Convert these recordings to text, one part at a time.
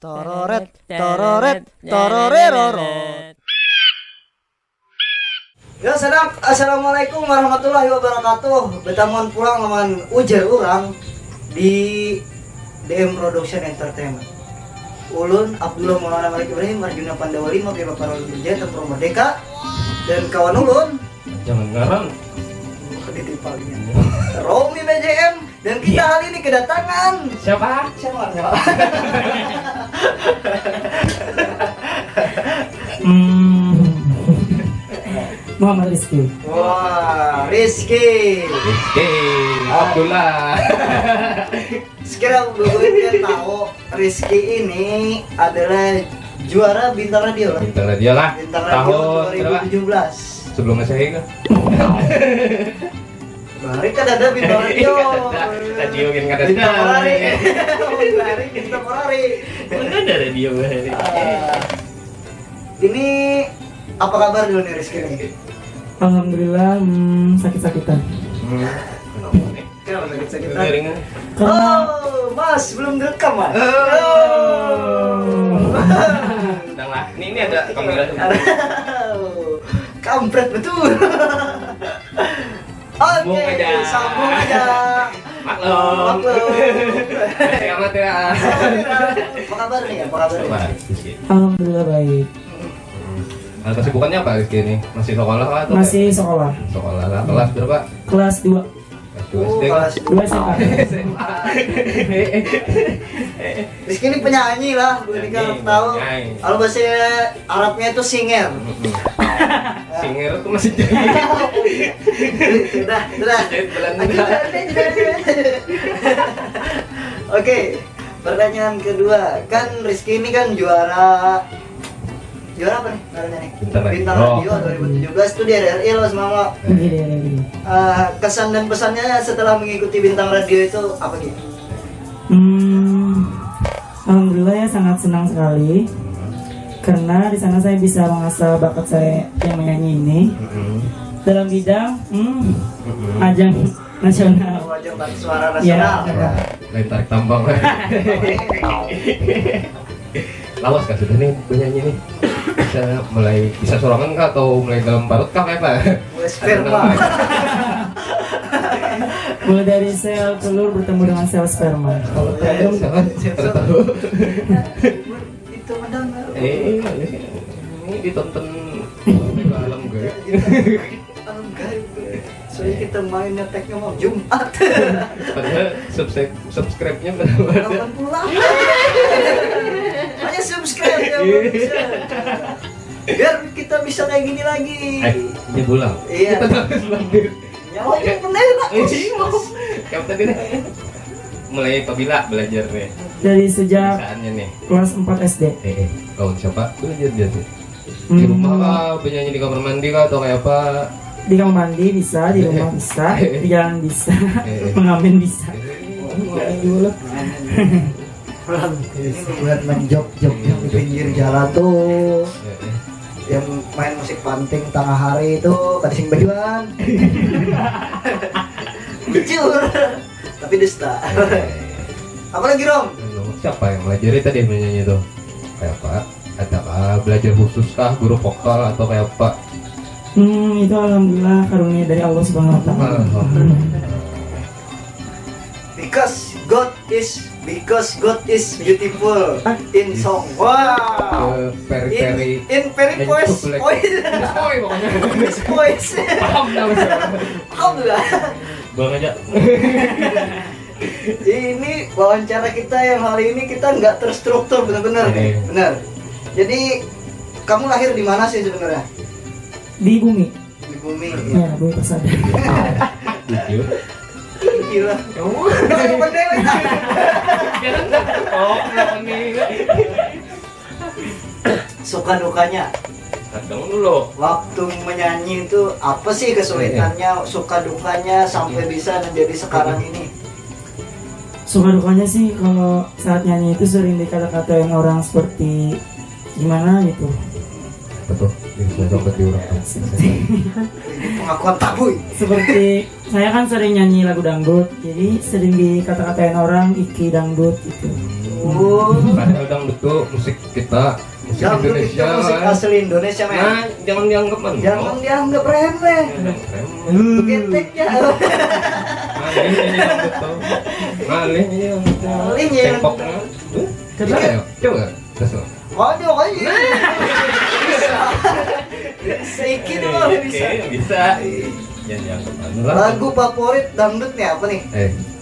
Tororet, tororet, tororerorot. Ya sedang, assalamualaikum warahmatullahi wabarakatuh. Betamuan pulang lawan ujar orang di DM Production Entertainment. Ulun Abdullah Maulana Malik Ibrahim Arjuna Pandawa 5 Bima Parol Dirjen Tempur Merdeka dan kawan ulun jangan ngarang ditipalnya Romi BJM, dan kita hari ini kedatangan siapa? Muhammad Rizky. Wah, Rizky Abdullah. Sekarang gue tahu Rizky ini adalah juara Bintang Radio lah. Bintang radio lah. Bintang Radio Tahun berapa? 2017. Sebelum Masehi kan? Mari kan ada Bintang Radio. Radio yang ada Bintang Morari. Mari Bintang Morari. Mana ada radio hari? Ini apa kabar dulu nih Rizky ini? Alhamdulillah sakit-sakitan. Kenapa nih? Kenapa sakit-sakitan? Ringan. Karena Oh, Mas, belum direkam Mas. Sedang lah. Ini ada kamera tuh. Kampret betul. Sambung Oke, aja. sambung aja. Maklum. Masih amat ya. Apa kabar nih? Apa kabar? Coba. nih? alhamdulillah baik. Kesibukannya apa Rizky ini? Masih sekolah kah atau? Masih sekolah. Sekolah lah. Kelas berapa? Kelas 2. Kelas 2 Oh, SD kan? kelas 2 SMA. SMA. Rizky ini penyanyi lah, gue kalau tahu. Penyanyi. Kalau bahasa Arabnya itu singer. Singer tuh masih jadi. Sudah. Jahit Belanda. Oke, pertanyaan kedua. Kan Rizky ini kan juara apa nih namanya nih? Bintang Radio. Bintang Radio 2017 itu di RRI loh semua. Iya. Kesan dan pesannya setelah mengikuti Bintang Radio itu apa gitu? Alhamdulillah ya sangat senang sekali. Karena di sana saya bisa mengasah bakat saya yang menyanyi ini dalam bidang ajang nasional. Wajah Batik Suara Ya. Nasional. Lain tarik tambang. Lawas kah sudah nih penyanyi nih? Bisa sorangan kah atau mulai dalam parut kah kayak apa? Mulai sperma. Mulai dari sel telur bertemu dengan sel sperma. Kalau belum jangan saya tahu. Itu mendengar. Ini ditonton alam gue. Enggak. Soalnya kita main ngeteknya mau Jumat. Padahal subscribe-nya berapa? 88. Hanya subscribe ya bisa. Biar kita bisa kayak gini lagi. Ini pulang. Iya. Kita harus lanjut. Nyawa yang bener lah. Kayak tadi nih. Mulai apabila belajar nih? Dari sejak Saatnya nih. kelas 4 SD. Kawan siapa? Belajar sih. Di rumah kah? Penyanyi di kamar mandi kah atau kayak apa? Di kamar mandi bisa, di rumah bisa, di jalan bisa, mengamen bisa. Buat menjog-jog di pinggir jalan tuh. Yang main musik panting tengah hari itu kadang bajuan. Jujur. Tapi dusta. Apalagi Rom? Siapa yang melajari tadi menyanyi itu? Kayak apa? Adakah belajar khusus kah? Guru vokal atau kayak apa? Itu alhamdulillah karunia dari Allah Subhanahu wa taala. Because God is beautiful in song. Wow. Peri-peri. In very voice. Koi pokoknya. Voice. Paham dah masalah. Alhamdulillah. Bang aja. Ini wawancara kita yang hari ini kita nggak terstruktur benar-benar. Benar. Jadi kamu lahir di mana sih sebenarnya? Di bumi. Di bumi. Ya, bumi persada. Jujur. Gila. Kamu bener. Oh, kenapa nih? Suka dukanya Kadang dulu. waktu menyanyi itu apa sih kesulitannya, suka dukanya sampai bisa menjadi sekarang ini? Suka dukanya sih kalau saat nyanyi itu sering dikata-katain orang seperti gimana gitu. Betul. Ini sudah dapat diurang. Pengakuan tabu. Seperti saya kan sering nyanyi lagu dangdut, jadi sering dikata-katain orang iki dangdut gitu. Oh, Padahal dangdut tuh musik kita, musik dangdut itu Indonesia. musik asli Indonesia, men. Nah, jangan dianggap mana. Jangan dianggap remeh. Begeteknya. Malih ini dangdut tuh. Malih ini dangdut. Malih ya. Tempoknya. Coba ya, coba. Terus. Waduh, bisa. Sedikit doang bisa. Bisa. Jangan dianggap anu lah. Lagu favorit dangdutnya apa nih?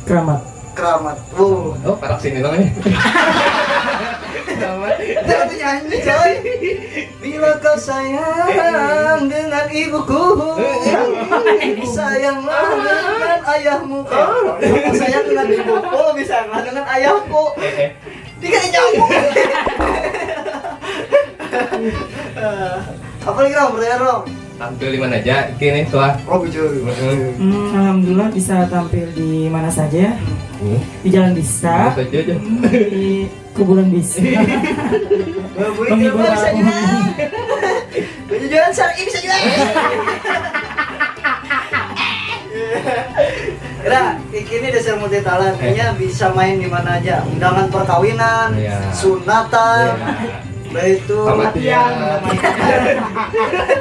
Keramat. Keramat. Oh, parak sini dong ini. Keramat. Itu aku nyanyi coy. Bila kau sayang dengan ibuku, sayanglah dengan ayahmu. Kalau sayang dengan ibuku, sayanglah dengan ayahku. Tiga nyambung. Apa lagi Rom? Pertanyaan Rom. Tampil di mana aja? Kini soal. Oh bujur. Alhamdullah bisa tampil di mana saja. Di jalan bisa, Saja aja. di kuburan bisa. Boleh juga bisa juga. Jualan syar'i bisa juga. Nah, ini dasar multi talent. Kayaknya bisa main di mana aja. Undangan perkawinan, Iya. sunatan, itu Kematian.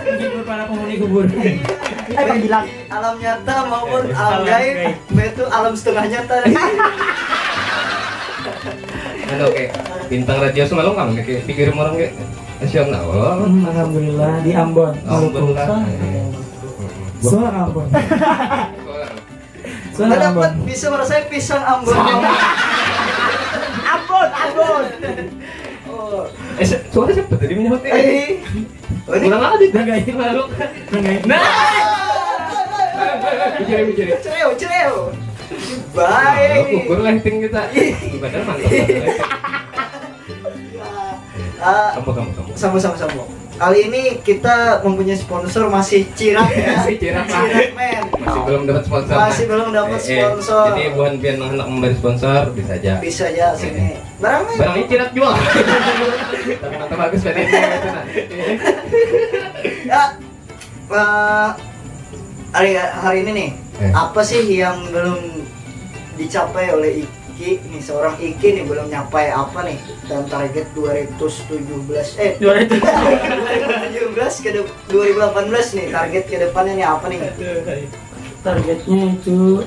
Menghibur para penghuni kuburan. bilang alam nyata maupun alam gaib, itu alam setengah nyata. Anu kayak bintang radio semalam kan kayak pikir orang kayak nasional. Alhamdulillah di Ambon. Ambon lah. Soal Ambon. Soal Nggak Ambon. dapat bisa merasakan pisang Ambon. Ambon. Oh, Suara siapa tadi menyebut ini? ini Ulang aja deh. Enggak itu. Malu. Enggak itu. Nah. Bicara. cereo. Baik. Ukur rating kita. Padahal mantap. Kamu. Sama. Kali ini kita mempunyai sponsor masih Cirak ya. Masih Cirak lah. Cirak men. Masih belum dapat sponsor. Masih belum dapat sponsor. Jadi bukan pian hendak memberi sponsor bisa aja. Bisa aja sini. Barang men. Barang ini Cirak jual. Tapi mantap bagus pada itu nah. Ya. Hari ini nih, apa sih yang belum dicapai oleh Iki nih, seorang Iki nih belum nyapai apa nih dalam target 2017 ke 2018 nih, target ke depannya nih apa nih? Targetnya itu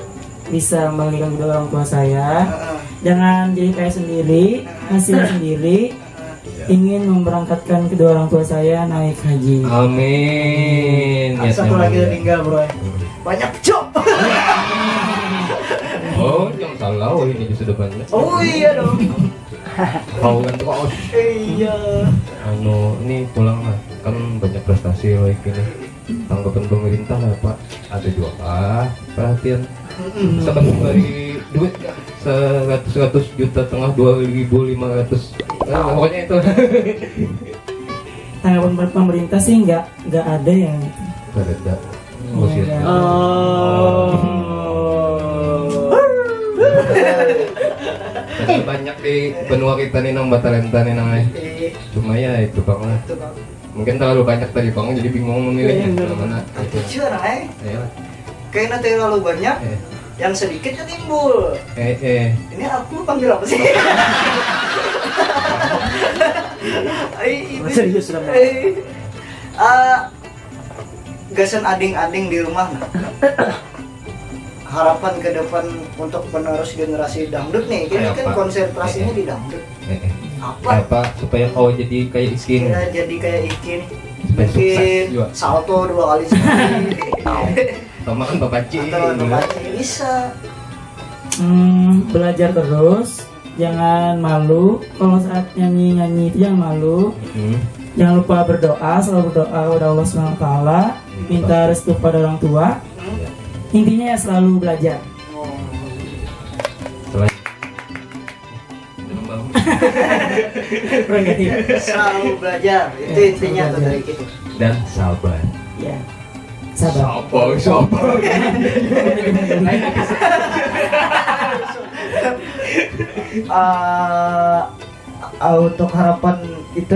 bisa membagikan kedua orang tua saya. Heeh. Jangan jadi kayak sendiri, hasil sendiri. Ingin memberangkatkan kedua orang tua saya naik haji. Amin. Satu lagi udah tinggal bro. Banyak cok. Oh, jangan salah. Oh, ini sudah banyak. Oh iya dong. Kau kan tuh kau. Iya. Anu, ini pulang lah. Kan banyak prestasi loh ini. Tanggapan pemerintah lah Pak. Ada juga perhatian. Sebentar dari duit 100 juta tengah 2.500. Pokoknya itu. Tanggapan pemerintah sih nggak ada yang Ada. Ada banyak di benua kita nih nang Batalenta nih nang. Cuma ya itu Bang. Itu bang. Mungkin terlalu banyak tadi Bang jadi bingung memilihnya mana. Itu nah Ayo. kayaknya terlalu banyak, yang sedikitnya timbul. Ini aku panggil apa sih? Serius sudah. Gasan ading-ading di rumah nah. Harapan ke depan untuk penerus generasi dangdut nih, ini kan Apa? konsentrasinya di dangdut. Apa? Apa supaya kau jadi kayak Iskin? Ya, jadi kayak Iki nih. Supaya sukses Mungkin juga. salto 2 kali sekali. Sama kan Bapak Ci. Atau membaca bisa. Belajar terus, jangan malu. Kalau saat nyanyi itu jangan malu. Jangan lupa berdoa, selalu berdoa kepada Allah SWT. Minta restu pada orang tua. Intinya ya selalu belajar. Selalu belajar, itu intinya tuh dari kita. Dan sabar. Ya, sabar. Sabar. Untuk harapan itu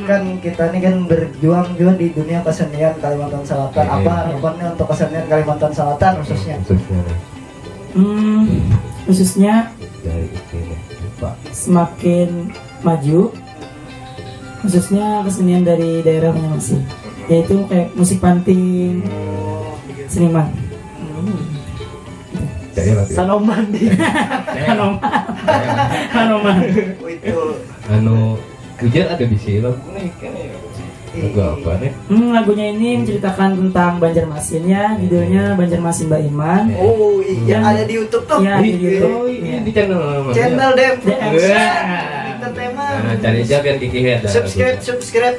kan kita ini kan berjuang juga di dunia kesenian Kalimantan Selatan. Apa harapannya untuk kesenian Kalimantan Selatan khususnya? Khususnya Khususnya dari ini Pak. semakin maju, khususnya kesenian dari daerah Banyumasin, yaitu kayak musik panting, seniman. Saya lah. Sanoman di. Hanoman. Itu. Anu Ujar ada di sini lagu nih kayaknya. Lagu apa nih? Lagunya ini menceritakan tentang Banjarmasin ya, judulnya Banjarmasin Mbak Iman. Oh iya, ada di YouTube tuh. Iya, di YouTube. Oh iya di channel mana? Channel Dem. DM. Entertainment. Nah, cari aja biar Kiki ada. Subscribe.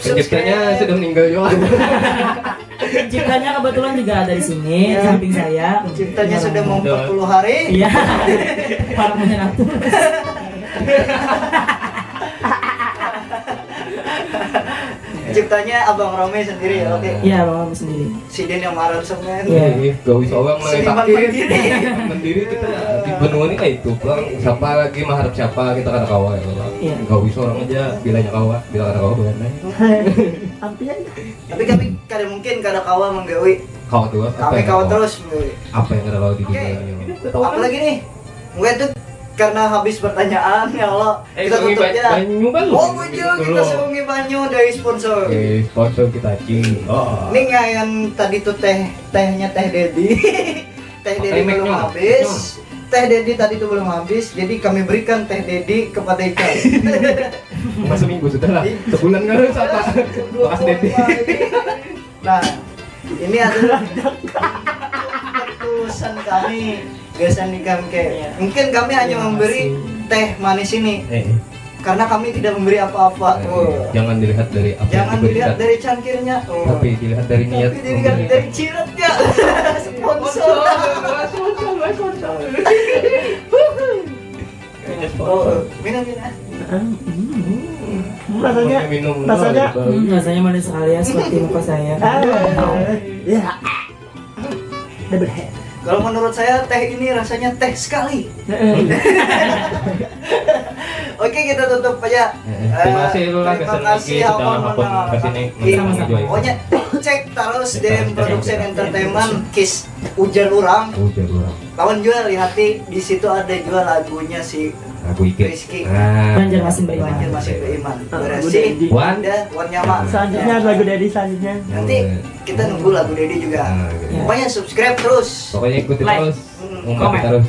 Penciptanya sudah meninggal juga. Penciptanya kebetulan juga ada di sini, di samping saya. Penciptanya sudah mau 40 hari. Iya. Para menyenatuh. Penciptanya Abang Romi sendiri ya, oke. Iya, Bang sendiri. Si Den yang marah semen. Iya. Gak bisa orang mulai Seniman sakit. mandiri. Mandiri kita di benua ini kayak itu, Bang. Siapa lagi mengharap siapa kita kada kawa ya, Bang. Iya. Gak bisa orang aja bilanya kawa, bila kada kawa bukan nih. Tapi kami kada mungkin kada kawa menggawi. Kawa terus. Kami kawa terus. Apa yang kada kawa di Oke. dunia? Apalagi nih? Mungkin tuh karena habis pertanyaan ya Allah, kita tutup aja. Banyu kan? Oh betul, kita sungi banyu dari sponsor. Oke, sponsor kita Ci. Oh. Ini nggak yang tadi tuh tehnya Teh Dedi. Teh Dedi Mic-nya belum nggak? habis. Teh Dedi tadi tuh belum habis, jadi kami berikan Teh Dedi kepada Ika. Mas seminggu sudah lah. Sebulan kan sama. Bekas Dedi. Nah, ini adalah keputusan kami. Biasanya nih kami kayak mungkin kami hanya memberi teh manis ini karena kami tidak memberi apa-apa. Jangan dilihat dari apa Jangan yang dilihat diberikan, dari cangkirnya, tapi dilihat dari niat. tapi dilihat dari ciratnya. Sponsor. Minum. Rasanya minum. Rasanya manis sekali ya, seperti muka saya. Ya. Kalau menurut saya teh ini rasanya teh sekali. Oke, kita tutup aja. Terima kasih lu lah Terima kesan kasih Niki sudah Alfon ngapun mendengar. kesini Iya, menentukan pokoknya cek terus DM Production Entertainment Kiss Ujar Urang. Ujar orang. Kawan jual lihat di situ ada jual lagunya si Aku ikut. Rizky. Banjarmasin Mbak Iman. Banjir masih beriman. Berarti Wan. ada Wan Nyama. Selanjutnya lagu Dedi selanjutnya. Nanti kita nunggu lagu Dedi juga. Ya. Pokoknya subscribe terus. Pokoknya ikuti Like. terus. Ungkapi Comment. terus.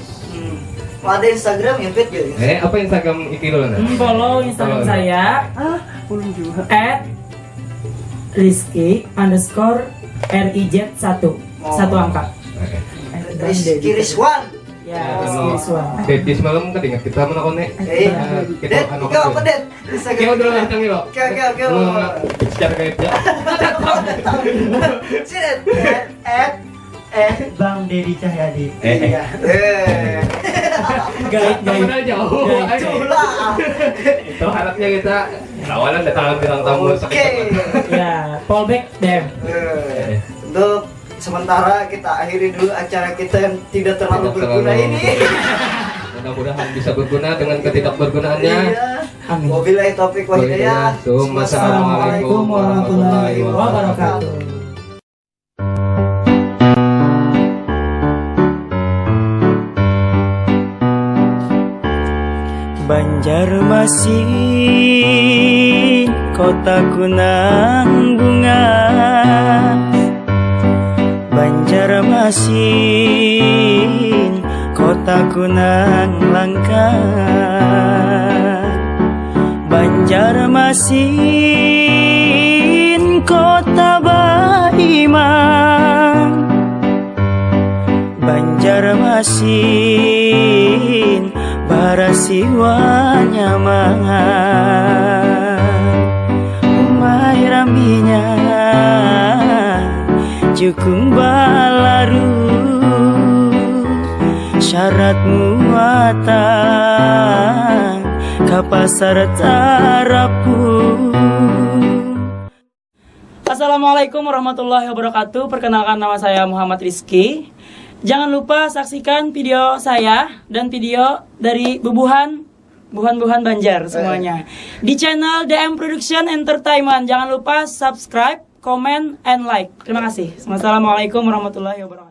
Mau ada Instagram invite juga. Apa Instagram Iki lo nah? Follow Instagram saya Ulun juga. @rizky_RIZ1 satu angka. Rizky Rizwan. Ya, Rizky Rizwan. Jadi semalam kan ingat kita mana kone? Det, ikaw apa Det? Kau dulu lah tangi lo. Oke. Secara kayak ya. Si Det. Bang Dedi Cahyadi. Iya. Gait. Udah jauh. Cula. Itu harapnya kita lawanan datang bintang tamu Oke. Ya, fallback dem. Untuk sementara kita akhiri dulu acara kita yang tidak terlalu berguna ini. Mudah-mudahan bisa berguna dengan ketidakbergunaannya. Iya. Amin. Wabillahi taufiq wal hidayah. Assalamualaikum warahmatullahi wabarakatuh. Banjarmasin, kotaku nang bunga. Banjarmasin, kotaku nang langka. Banjarmasin, kota Baiman. Banjarmasin, barasiwa nyaman. Umay rambinya jukung balaru, syarat muatan ka pasar tarapu. Assalamualaikum warahmatullahi wabarakatuh. Perkenalkan, nama saya Muhammad Rizky. Jangan lupa saksikan video saya dan video dari bubuhan Banjar semuanya di channel DM Production Entertainment. Jangan lupa subscribe, comment, and like. Terima kasih. Wassalamualaikum warahmatullahi wabarakatuh.